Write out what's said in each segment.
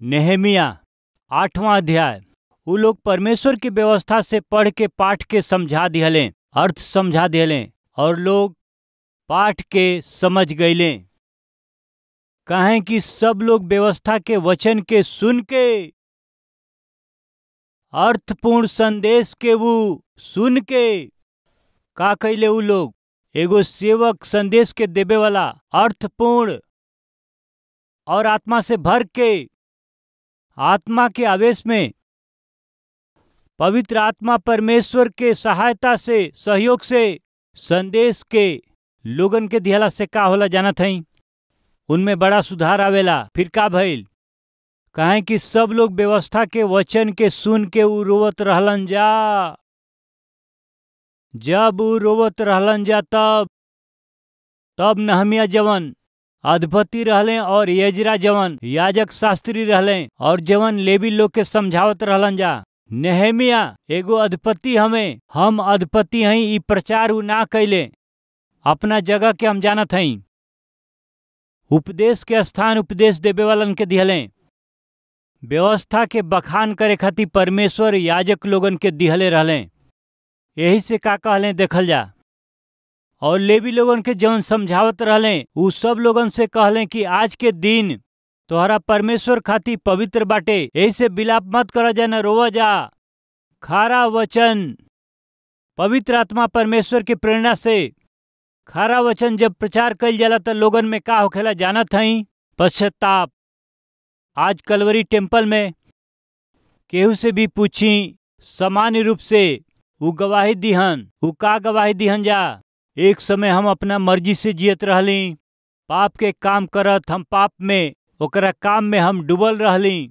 Nehemiah 8वां अध्याय। उ लोग परमेश्वर की व्यवस्था से पढ़ के पाठ के समझा दिहले, अर्थ समझा दिहले और लोग पाठ के समझ गईले। काहे कि सब लोग व्यवस्था के वचन के सुन के अर्थपूर्ण संदेश के वो सुन के का कैले उ लोग एगो सेवक संदेश के देवे वाला अर्थपूर्ण और आत्मा से भर के आत्मा के आवेश में पवित्र आत्मा परमेश्वर के सहायता से सहयोग से संदेश के लोगन के दिहला से का होला जानत हई, उनमें बड़ा सुधार आवेला। फिर का भइल, काहे कि सब लोग व्यवस्था के वचन के सुन के उ रोवत रहलन जा। जब उ रोवत रहलन जा तब नहमिया जवन अधिपति रहले और यजरा जवन याजक शास्त्री रहले और जवन लेवी लोग के समझावत रहलन जा। नेहमिया एगो अधिपति हमें, हम अधिपति हई, ई प्रचार उ ना कैले, अपना जगह के हम जानत हई। उपदेश के स्थान उपदेश देवे वालन के दिहले, व्यवस्था के बखान करे खातिर परमेश्वर याजक लोगन के दिहले रहले। यही से का कहले देखल जा। और लेवी लोगन के जवन समझावत रहले उ सब लोगन से कहले कि आज के दिन तोहरा परमेश्वर खातिर पवित्र बाटे, यही से विलाप मत कर जा, न रोवा जा। खारा वचन पवित्र आत्मा परमेश्वर की प्रेरणा से खारा वचन जब प्रचार कइल जाला तो लोगन में का होखेला जानत हई, पश्चाताप। आज कलवरी टेम्पल में केहू से भी पूछी सामान्य रूप से उ गवाही दिहन। उ का गवाही दिहन जा, एक समय हम अपना मर्जी से जियत रहली, पाप के काम करत, हम पाप में ओकरा काम में हम डूबल रहली।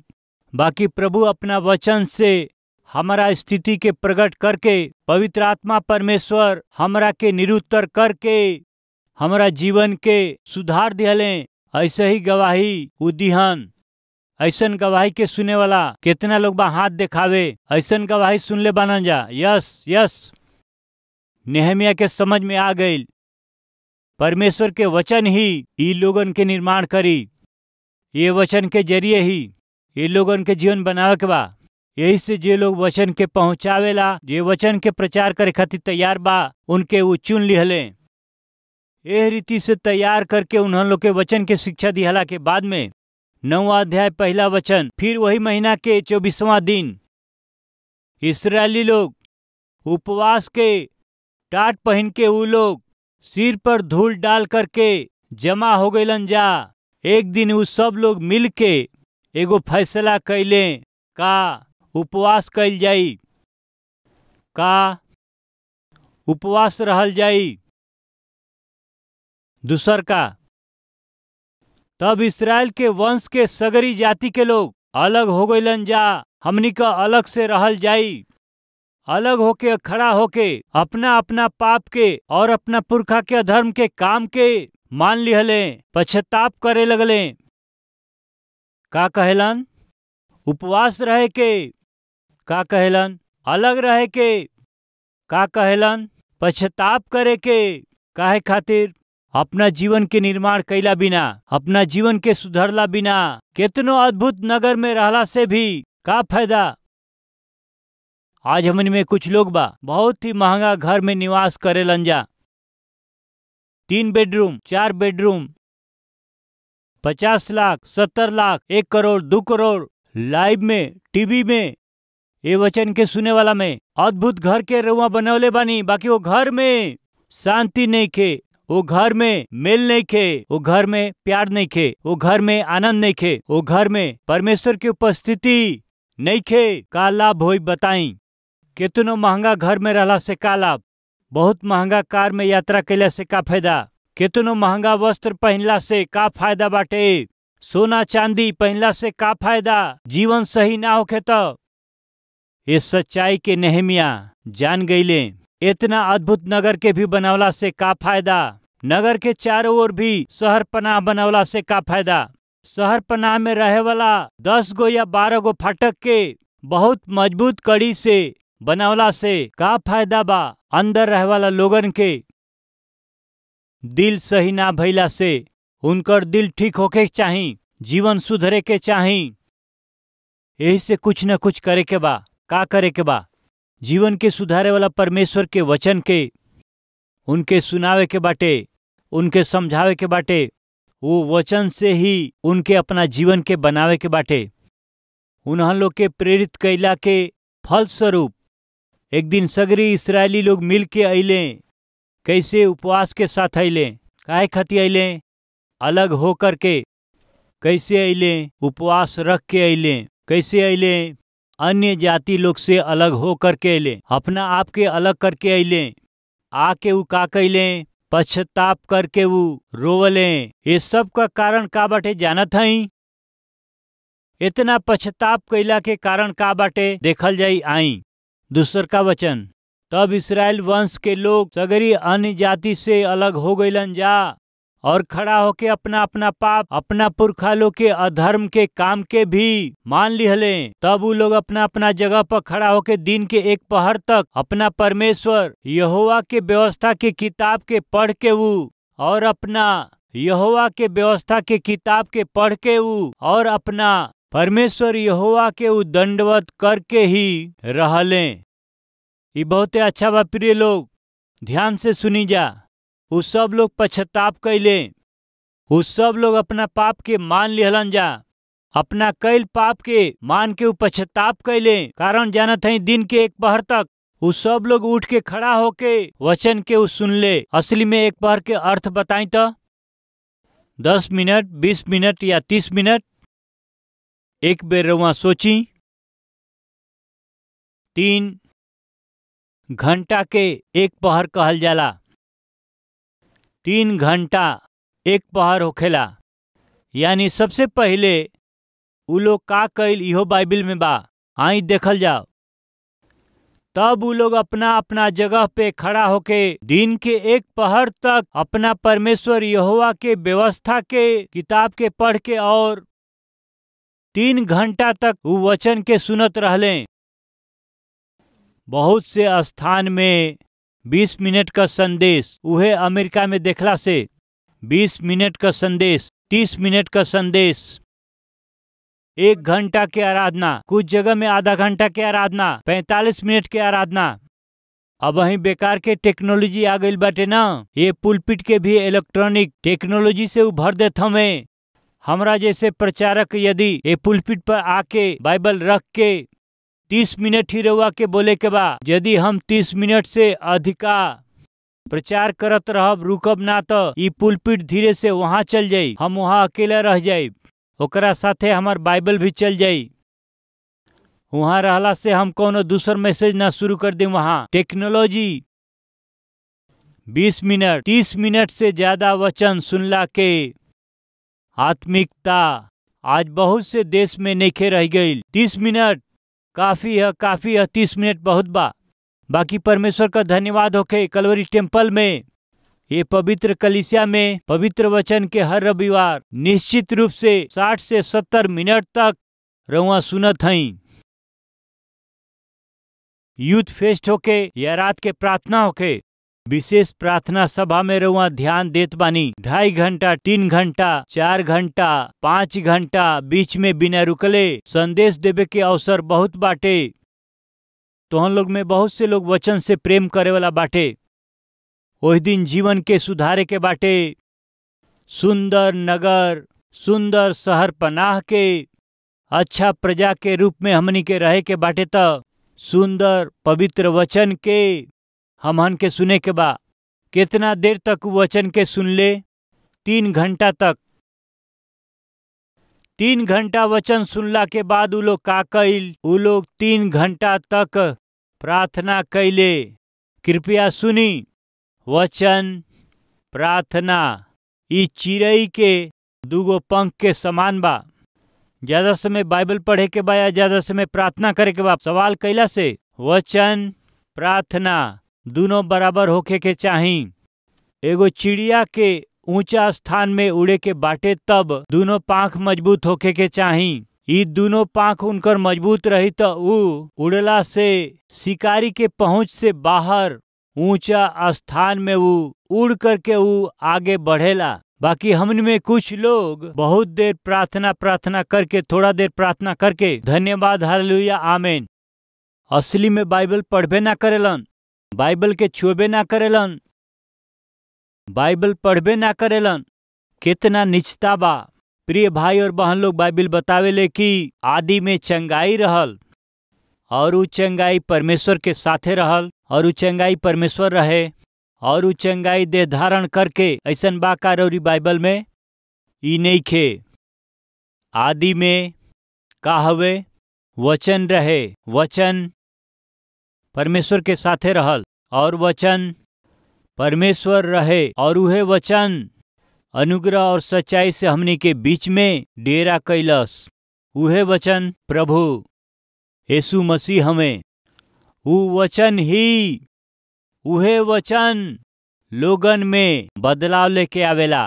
बाकी प्रभु अपना वचन से हमारा स्थिति के प्रकट करके पवित्र आत्मा परमेश्वर हमरा के निरुत्तर करके हमारा जीवन के सुधार दिहले। ऐसे ही गवाही उ दिहन। ऐसन गवाही के सुने वाला कितना लोग बा, हाथ दिखावे। ऐसन गवाही सुनले बानन जा। यस यस, नेहमिया के समझ में आ गई, परमेश्वर के वचन ही ई लोगन के निर्माण करी। ये वचन के जरिए ही ये लोगन के जीवन बनावे के बा। यही से जे लोग वचन के पहुंचावेला, जे वचन के प्रचार करे खातिर तैयार बा, उनके वो चुन लिहले। एह रीति से तैयार करके उन्होंने लोग के वचन के शिक्षा दिहला के बाद में 9वां अध्याय 1 वचन। फिर वही महीना के 24वां दिन इस्राएली लोग उपवास के टाट पहन के उ लोग सिर पर धूल डाल करके जमा हो गईलन जा। एक दिन उ सब लोग मिल के एगो फैसला कैले का उपवास कैल जाई, का उपवास रहल जाई। दूसर का, तब इस्राएल के वंश के सगरी जाति के लोग अलग हो गईलन जा। हमनी का अलग से रहल जाई, अलग होके खड़ा होके अपना अपना पाप के और अपना पुरखा के अधर्म के काम के मान लिहले, पश्चाताप करे लगले। का कहेलन, उपवास रहे के। का कहेलन, अलग रहे के। का कहेलन, पश्चाताप करे के। काहे खातिर, अपना जीवन के निर्माण कैला बिना, अपना जीवन के सुधरला बिना कितनो अद्भुत नगर में रहला से भी का फायदा। आज हमन में कुछ लोग बा बहुत ही महंगा घर में निवास करेलन जा, 3 bedroom 4 bedroom, 50 lakh 70 lakh 1 crore 2 crore, live में टीवी में ये वचन के सुने वाला में अद्भुत घर के रुआ बनवले बानी। बाकी वो घर में शांति नहीं खे, वो घर में मेल नहीं खे, वो घर में प्यार नहीं खे, वो घर में आनंद नहीं खे, वो घर में परमेश्वर की उपस्थिति नहीं खे। का लाभ होई बताई। कितनो महंगा घर में रहला से का लाभ, बहुत महंगा कार में यात्रा कैला से का फायदा, कितनो महंगा वस्त्र पहनला से का फायदा बाटे, सोना चांदी पहनला से का फायदा, जीवन सही ना होखे तो। ये सच्चाई के नेहमिया जान गईले। इतना अद्भुत नगर के भी बनावला से का फायदा, नगर के चारों ओर भी शहर पनाह बनावला से का फायदा। शहर पनाह में रहे वाला 10 गो या 12 गो फाटक के बहुत मजबूत कड़ी से बनावला से का फायदा बा। अंदर रहे वाला लोगन के दिल सही ना भइला से, उनकर दिल ठीक होके चाही, जीवन सुधरे के चाही। यही से कुछ न कुछ करे के बा। का करे के बा? जीवन के सुधारे वाला परमेश्वर के वचन के उनके सुनावे के बाटे, उनके समझावे के बाटे। वो वचन से ही उनके अपना जीवन के बनावे के बाटे। उन्हन लोग के प्रेरित कैला के फलस्वरूप एक दिन सगरी इस्राएली लोग मिल के अइले। कैसे? उपवास के साथ अइले। काहे खातिर अइले? अलग होकर के। कैसे अइले? उपवास रख के अइले। कैसे अइले? अन्य जाति लोग से अलग हो करके अइले, अपना आप के अलग करके अइले। आके ऊ का कैले? पश्चाताप करके ऊ रोवले। ये सब का कारण का बाटे जानत हई? इतना पश्चाताप कैला के कारण का बाटे देखल जाई। आई दूसर का वचन, तब इस्राएल वंश के लोग सगरी अन्य जाति से अलग हो गईलन जा और खड़ा होके अपना अपना पाप, अपना पुरखा लोग के अधर्म के काम के भी मान लिहले। तब वो लोग अपना अपना जगह पर खड़ा होके दिन के एक पहर तक अपना परमेश्वर यहोवा के व्यवस्था के किताब के पढ़ के वो और अपना यहोवा के व्यवस्था के किताब के पढ़ के वो और अपना परमेश्वर यहोवा के वो दंडवत करके ही रहले। ये बहुत अच्छा बा प्रिय लोग, ध्यान से सुनी जा। वो सब लोग पश्चाताप कैले। वो सब लोग अपना पाप के मान लिहलन जा। अपना कैल पाप के मान के वो पश्चाताप कैले। कारण जानत है दिन के एक पहर तक वो सब लोग उठ के खड़ा होके वचन के वो सुन ले। असली में एक पहर के अर्थ बताई तो 10 मिनट, 20 मिनट या 30 मिनट। एक बेर रउआ सोची। 3 घंटा के एक पहर कहल जाला। 3 घंटा एक पहर होखेला। यानी सबसे पहले उ लोग का कैल इहो बाइबिल में बा। आई देखल जाओ। तब उ लोग अपना अपना जगह पे खड़ा होके दिन के एक पहर तक अपना परमेश्वर यहोवा के व्यवस्था के किताब के पढ़ के और 3 घंटा तक वो वचन के सुनत रहले। बहुत से स्थान में 20 मिनट का संदेश, उहे अमेरिका में देखला से 20 मिनट का संदेश, 30 मिनट का संदेश, 1 घंटा की आराधना, कुछ जगह में आधा घंटा की आराधना, 45 मिनट की आराधना। अब वहीं बेकार के टेक्नोलॉजी आ गई बाटे ना। ये पुलपिट के भी इलेक्ट्रॉनिक टेक्नोलॉजी से उभर देत हमें। हमरा जैसे प्रचारक यदि ये पुलपिट पर आके बाइबल रख के 30 मिनट ही रहुआ के बोले के बा, यदि हम 30 मिनट से अधिका प्रचार करत रहब, रुकब ना तो ई पुलपिट धीरे से वहाँ चल जाई। हम वहाँ अकेला रह जाई, ओकरा साथे हमार बाइबल भी चल जाई। वहाँ रहला से हम कोनो दूसर मैसेज ना शुरू कर दें। वहाँ टेक्नोलॉजी 20 मिनट, 30 मिनट से ज्यादा वचन सुनला के आत्मिकता आज बहुत से देश में नइखे रह गई। 30 मिनट काफी है, काफी है। 30 मिनट बहुत बा। बाकी परमेश्वर का धन्यवाद होके कलवरी टेम्पल में, ये पवित्र कलीसिया में पवित्र वचन के हर रविवार निश्चित रूप से 60 से 70 मिनट तक रउआ सुनत हई। यूथ फेस्ट होके या रात के प्रार्थना होके, विशेष प्रार्थना सभा में रउआ ध्यान देत बानी। 2.5 घंटा, 3 घंटा, 4 घंटा, 5 घंटा बीच में बिना रुकले संदेश देवे के अवसर बहुत बाटे। तो हम लोग में बहुत से लोग वचन से प्रेम करे वाला बाटे। ओहि दिन जीवन के सुधारे के बाटे। सुंदर नगर, सुंदर शहर पनाह के अच्छा प्रजा के रूप में हमनी के रहे के बाटे। तो सुंदर पवित्र वचन के हमहन के सुने के बा। कितना देर तक वचन के सुन ले? 3 घंटा तक। 3 घंटा वचन सुनला के बाद उ लोग का कइल? उ लोग 3 घंटा तक प्रार्थना कैले। कृपया सुनी, वचन प्रार्थना ई चिड़ई के 2 पंख के समान बा। ज्यादा समय बाइबल पढ़े के बा या ज्यादा समय प्रार्थना करे के बा? सवाल कैला से वचन प्रार्थना दोनों बराबर होके के चाही। एगो चिड़िया के ऊंचा स्थान में उड़े के बाटे तब दोनों पांख मजबूत होके के चाही। ई दोनों पांख उनकर मजबूत रही तो ऊ उड़ला से शिकारी के पहुंच से बाहर ऊंचा स्थान में ऊ उड़ करके ऊ आगे बढ़ेला। बाकी हमन में कुछ लोग बहुत देर प्रार्थना करके, थोड़ा देर प्रार्थना करके धन्यवाद हालेलुया आमीन, असली में बाइबल पढ़बे ना करेलन, बाइबल के छुबे ना करेलन, बाइबल पढ़बे ना करेलन। कितना निचता बा। प्रिय भाई और बहन लोग, बाइबल बतावेले कि आदि में चंगाई रहल और उ चंगाई परमेश्वर के साथे रहल और उ चंगाई परमेश्वर रहे और उ चंगाई देह धारण करके ऐसन बाकार और बाइबल में ई नहीं खे। आदि में का हवे? वचन रहे, वचन परमेश्वर के साथे रहल और वचन परमेश्वर रहे और उहे वचन अनुग्रह और सच्चाई से हमनी के बीच में डेरा कैलस। उहे वचन प्रभु यीशु मसीह हमें, उ वचन ही, उहे वचन लोगन में बदलाव लेके आवेला।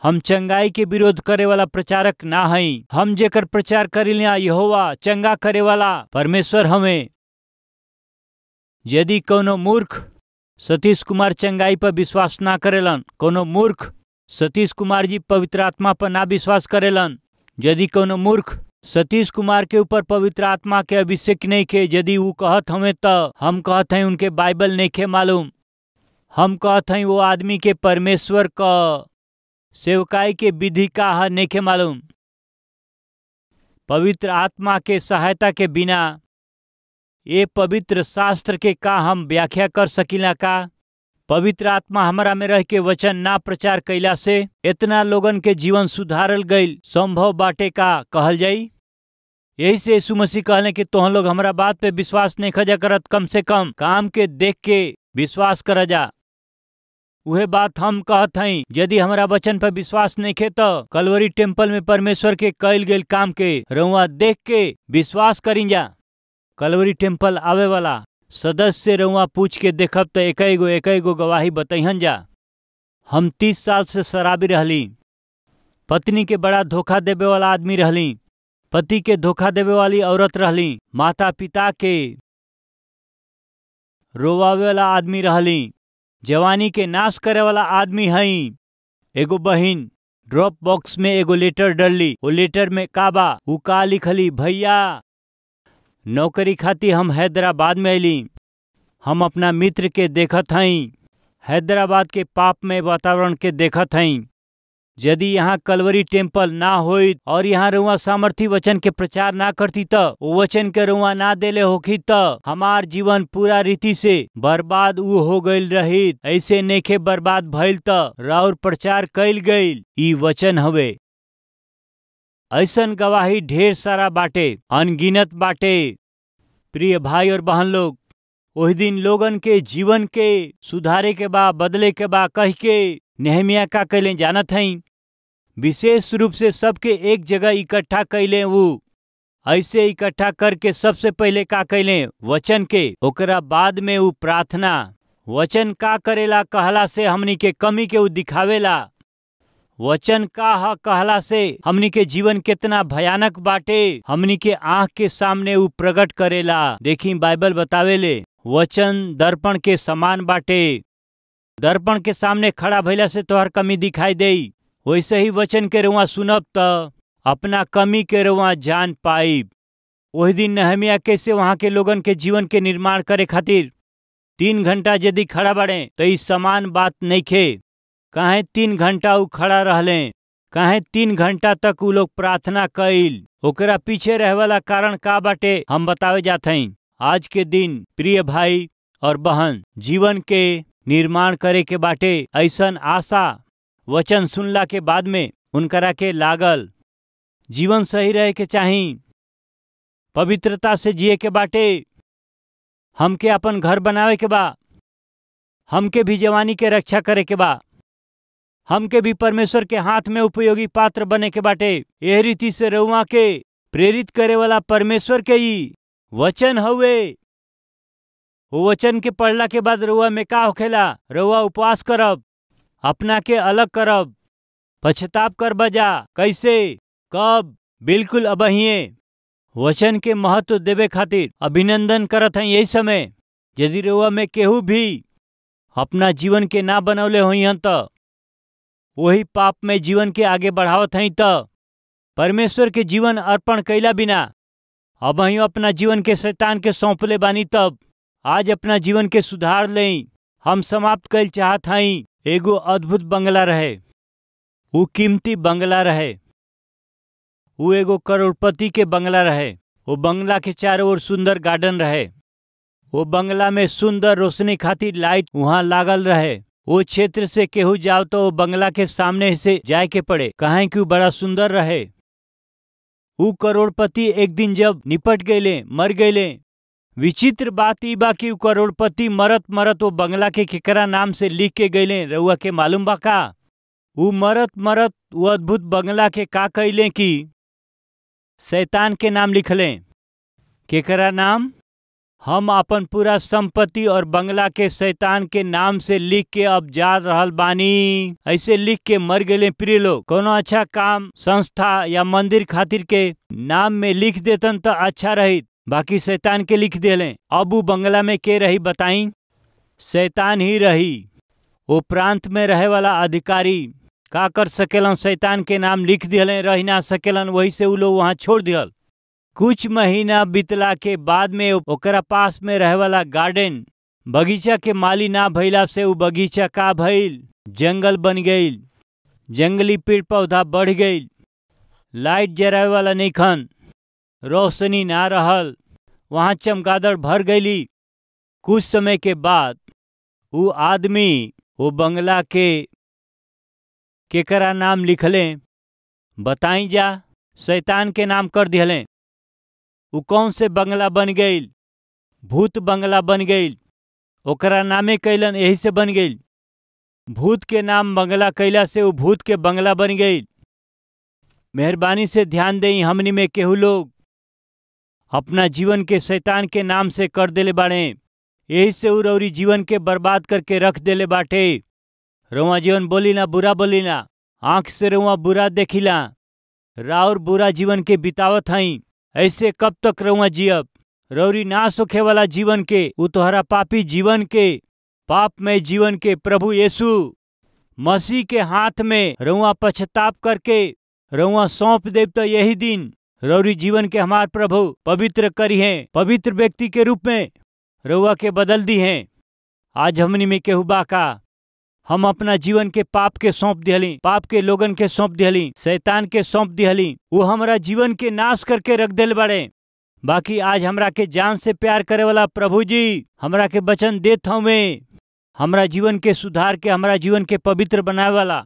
हम चंगाई के विरोध करे वाला प्रचारक ना हई। हम जेकर प्रचार करिला यहोवा चंगा करे वाला परमेश्वर हमें। यदि कोनो मूर्ख सतीश कुमार चंगाई पर विश्वास ना करेलन, कोनो मूर्ख सतीश कुमार जी पवित्र आत्मा पर ना विश्वास करेलन, यदि कोनो मूर्ख सतीश कुमार के ऊपर पवित्र आत्मा के अभिषेक नहीं के, यदि वो कहत हमें तो हम कहत हैं उनके बाइबल नहीं के मालूम। हम कहत हैं वो आदमी के परमेश्वर का सेवकाई के विधि का है नहीं के मालूम। पवित्र आत्मा के सहायता के बिना ये पवित्र शास्त्र के का हम व्याख्या कर सकिला का? पवित्र आत्मा हमारा में रह के वचन ना प्रचार कैला से इतना लोगन के जीवन सुधारल गईल संभव बाटे का कहल जाई। यही से यीशु मसीह कहले कि तोहन लोग हमारा बात पे विश्वास नहीं खजा करत, कम से कम काम के देख के विश्वास कर जा। वह बात हम कहत हई, यदि हमारा वचन पर विश्वास नहीं खे तो कलवरी टेम्पल में परमेश्वर के कैल गेल काम के रउआ देख के विश्वास करी जा। कलवरी टेम्पल आवे वाला सदस्य रउआ पूछ के देखब तो एक गो गवाही बतैहन जा। हम 30 साल से शराबी रहली, पत्नी के बड़ा धोखा देवे वाला आदमी रहली, पति के धोखा देवे वाली औरत रहली, माता पिता के रोवावे वाला आदमी रहली, जवानी के नाश करे वाला आदमी हई। एगो बहिन ड्रॉप बॉक्स में एगो लेटर डलली, वो लेटर में का बा? उ का लिखली? भैया नौकरी खाती हम हैदराबाद में अली, हम अपना मित्र के देखत हई, हैदराबाद के पापमय वातावरण के देखत हई। यदि यहाँ कलवरी टेम्पल ना होई और यहाँ रउआ सामर्थी वचन के प्रचार ना करती तो वो वचन के रउआ ना देले होखी तो हमार जीवन पूरा रीति से बर्बाद उ हो गईल रही। ऐसे नेखे बर्बाद भइल तो राउर प्रचार कैल गईल ई वचन हवे। ऐसन गवाही ढेर सारा बाटे, अनगिनत बाटे। प्रिय भाई और बहन लोग, ओहि दिन लोगन के जीवन के सुधारे के बा, बदले के बा कह के नेहमिया का कैले जानत हई? विशेष रूप से सबके एक जगह इकट्ठा कैले। वो ऐसे इकट्ठा करके सबसे पहले का कैले? वचन के। ओकरा बाद में वो प्रार्थना। वचन का करेला कहला से हमनी के कमी के वो दिखावेला। वचन का ह कहला से हमनी के जीवन कितना भयानक बाटे हमनी के आंख के सामने वो प्रकट करेला। देखी बाइबल बतावेले वचन दर्पण के समान बाटे। दर्पण के सामने खड़ा भइला से तोहर कमी दिखाई देई, वैसे ही वचन के रउआ सुनब त अपना कमी के रउआ जान पाइब। वही दिन नेहमिया कैसे वहां के लोगन के जीवन के निर्माण करे खातिर 3 घंटा यदि खड़ा बड़े तो ई समान बात नहीं खे। काहे 3 घंटा उ खड़ा रहले? काहे 3 घंटा तक उ लोग प्रार्थना कइल? ओकरा पीछे रहे वाला कारण का बाटे हम बतावे जात हई। आज के दिन प्रिय भाई और बहन, जीवन के निर्माण करे के बाटे ऐसन आशा वचन सुनला के बाद में उनकरा के लागल। जीवन सही रहे के चाही, पवित्रता से जिए के बाटे, हमके अपन घर बनावे के बा, हमके भी जवानी के रक्षा करे के बा, हमके भी परमेश्वर के हाथ में उपयोगी पात्र बने के बाटे। यह रीति से रउआ के प्रेरित करे वाला परमेश्वर के ही वचन हवे। वो वचन के पढ़ला के बाद रउआ में का होखेला? रउआ उपवास करब, अपना के अलग करब, पश्चाताप कर बजा। कैसे? कब? बिल्कुल अबहिए। वचन के महत्व देवे खातिर अभिनंदन करत हैं। यही समय यदि रउआ में केहू भी अपना जीवन के ना बनौले होई हन तो वही पाप में जीवन के आगे बढ़ावत हई त परमेश्वर के जीवन अर्पण कैला बिना अब हम अपना जीवन के शैतान के सौंपले बानी। तब आज अपना जीवन के सुधार लें। हम समाप्त कैल चाहत हई। एगो अद्भुत बंगला रहे, वो कीमती बंगला रहे, वो एगो करोड़पति के बंगला रहे। वो बंगला के चारों ओर सुंदर गार्डन रहे। वो बंगला में सुंदर रोशनी खातिर लाइट वहाँ लागल रहे। वो क्षेत्र से केहू जाओ तो वो बंगला के सामने से जाए के पड़े, काहे कि वो बड़ा सुंदर रहे। वो करोड़पति एक दिन जब निपट गए, मर गए। विचित्र बात ई बा कि वो करोड़पति मरत मरत वो बंगला के केकरा नाम से लिख के गए, रउआ के मालूम बा का? वो मरत मरत वो अद्भुत बंगला के का कैले कि शैतान के नाम लिखले। केकरा नाम? हम अपन पूरा संपत्ति और बंगला के शैतान के नाम से लिख के अब जा रहल बानी। ऐसे लिख के मर गए। प्रिय लोग, कोनो अच्छा काम, संस्था या मंदिर खातिर के नाम में लिख देतन तो अच्छा रही, बाकी शैतान के लिख देले। अब वो बंगला में के रही बताई? शैतान ही रही। वो प्रांत में रहे वाला अधिकारी का कर सकेलन? शैतान के नाम लिख दिले, रह ना सकेलन, वही से वो लोग वहाँ छोड़ दियल। कुछ महीना बीतला के बाद में ओकरा पास में रहे वाला गार्डन बगीचा के माली ना भइला से वो बगीचा का भइल? जंगल बन गईल। जंगली पेड़ पौधा बढ़ गईल। लाइट जरावे वाला नहीं खन, रोशनी ना रहल, वहाँ चमगादड़ भर गईली। कुछ समय के बाद वो आदमी वो बंगला के केकरा नाम लिखले बताई जा? शैतान के नाम कर दिले। वो कौन से बंगला बन गईल? भूत बंगला बन गईल। ओकरा नामे कैलन, यही से बन गईल। भूत के नाम बंगला कैला से वो भूत के बंगला बन गईल। मेहरबानी से ध्यान दें, हमनी में केहू लोग अपना जीवन के शैतान के नाम से कर देले बाड़े। यही से वो रउरी जीवन के बर्बाद करके रख देले बाटे। रउआ जीवन बोली ना, बुरा बोली ना, आँख से रउआ बुरा देखिला, राउर बुरा जीवन के बितावत हई। ऐसे कब तक रउआ जियब? रउरी नाश होखे वाला जीवन के, वो तोहरा पापी जीवन के, पाप में जीवन के प्रभु यीशु मसीह के हाथ में रउआ पश्चाताप करके रउआ सौंप देव तो यही दिन रउरी जीवन के हमार प्रभु पवित्र करी हैं, पवित्र व्यक्ति के रूप में रउआ के बदल दी हैं। आज हमनी में केहू बाका हम अपना जीवन के पाप के सौंप दिहली, पाप के लोगन के सौंप दिहली, शैतान के सौंप दिहली। वो हमरा जीवन के नाश करके रख दिल बड़े। बाकी आज हमरा के जान से प्यार करे वाला प्रभु जी हमरा के वचन देत हमें, हमरा जीवन के सुधार के, हमरा जीवन के पवित्र बनाए वाला,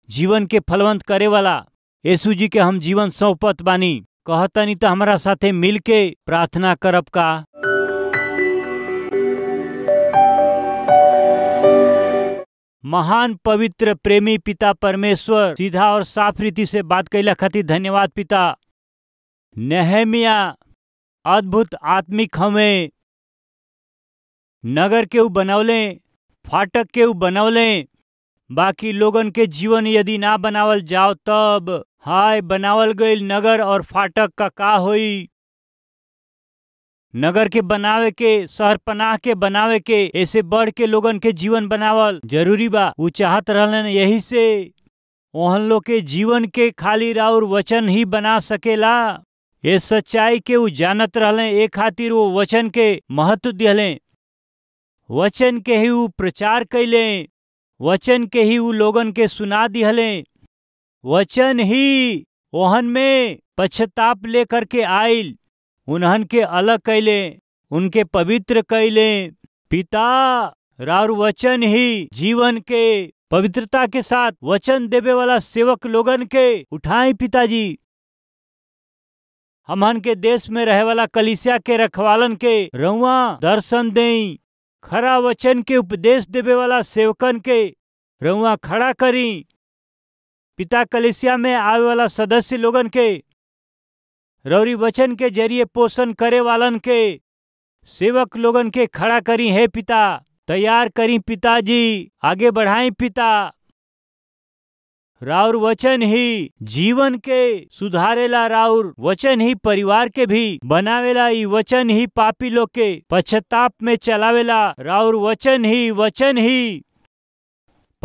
जीवन के फलवंत करे वाला यीशु जी के हम जीवन सौंपत बानी। कहतनी तो हमारा साथे मिल के प्रार्थना करब का? महान पवित्र प्रेमी पिता परमेश्वर, सीधा और साफ रीति से बात कैला खातिर धन्यवाद पिता। नेहमिया अद्भुत आत्मिक हमें नगर के ऊ बनौले, फाटक के ऊ बनौले, बाकी लोगन के जीवन यदि ना बनावल जाओ तब हाय बनावल गईल नगर और फाटक का होई? नगर के बनावे के, शहर पनाह के बनावे के, ऐसे बढ़ के लोगन के जीवन बनावल जरूरी बा। वो चाहत रहलन, यही से ओहन लोग के जीवन के खाली राउर वचन ही बना सकेला। ये सच्चाई के वो जानत रहले, एक खातिर वो वचन के महत्व दिहले, वचन के ही वो प्रचार कैले, वचन के ही वो लोगन के सुना दिहले, वचन ही ओहन में पश्चाताप लेकर के आइल, उन्हन के अलग कैले, उनके पवित्र कैले। पिता राउर वचन ही जीवन के पवित्रता के साथ वचन देवे वाला सेवक लोगन के उठाई पिताजी। हमहन के देश में रहे वाला कलीसिया के रखवालन के रउआ दर्शन देई, खरा वचन के उपदेश देवे वाला सेवकन के रउआ खड़ा करी। पिता कलीसिया में आवे वाला सदस्य लोगन के रौरी वचन के जरिए पोषण करे वालन के सेवक लोगन के खड़ा करी है पिता, तैयार करी पिताजी, आगे बढ़ाई पिता। राउर वचन ही जीवन के सुधारेला, राउर वचन ही परिवार के भी बनावेला, ई वचन ही पापी लोग के पश्चाताप में चलावेला, राउर वचन ही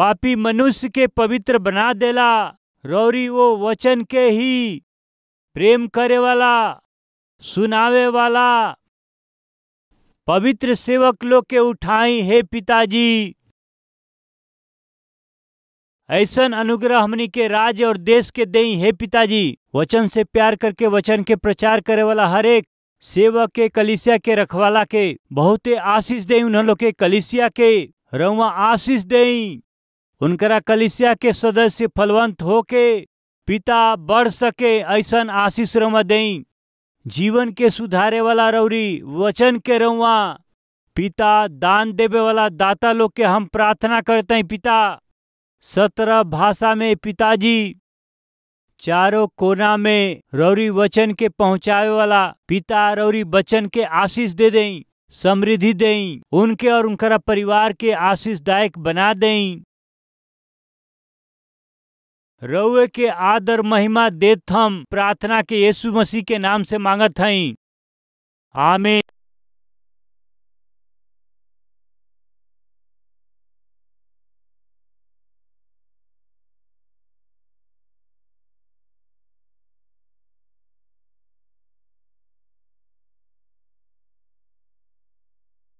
पापी मनुष्य के पवित्र बना देला। रौरी वो वचन के ही प्रेम करे वाला, सुनावे वाला पवित्र सेवक लोग के उठाई हे पिताजी। ऐसन अनुग्रह हमनी के राज्य और देश के देई हे पिताजी। वचन से प्यार करके वचन के प्रचार करे वाला हर एक सेवक के, कलीसिया के रखवाला के बहुते आशीष दे। उन्हों लोग के कलीसिया के रउआ आशीष देई। उनकरा कलीसिया के सदस्य फलवंत होके पिता बढ़ सके, ऐसन आशीष रउआ देई। जीवन के सुधारे वाला रौरी वचन के रउआ पिता, दान देवे वाला दाता लोग के हम प्रार्थना करते हैं पिता। 17 भाषा में पिताजी, चारों कोना में रौरी वचन के पहुंचावे वाला पिता, रौरी वचन के आशीष दे दें, समृद्धि दें, उनके और उनका परिवार के आशीषदायक बना दें। रउए के आदर महिमा देत हम प्रार्थना के यीशु मसीह के नाम से मांगत हई, आमीन।